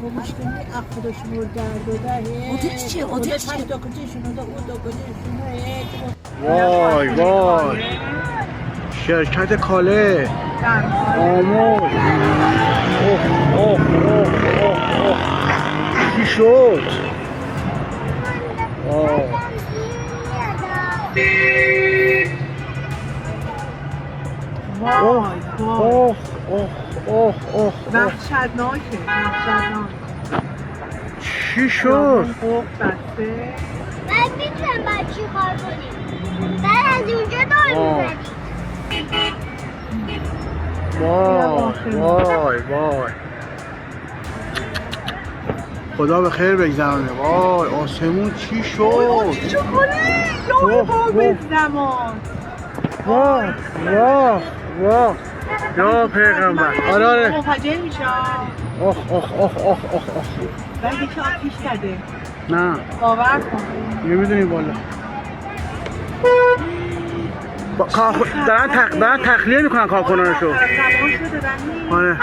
با مشکلی خودشون رو درد داده. آتش چیه؟ آتش چیه؟ وای وای شرکت کاله آموز اوه اوه اوه اوه اوه چی شد؟ وای وای اوه اوه اوه اوه وحشتناکه وحشتناک. چی شد؟ بسته بعد میتونم باید چی کار کنیم؟ بعد از اونجا دار میزنیم. وای وای خدا به خیر بگذرانه. وای آسمون چی شد؟ چی کنه؟ یا باب زمان واه واه واه یا پیغمبر. آره آره منفجر میشه. اوه اوه اوه اوه اوه اوه بعد یکی آتیش زده. نه باور کن نمیدونی بالا دارن تخلیه میکنن کارکنانشو. زمان شده دنی. آره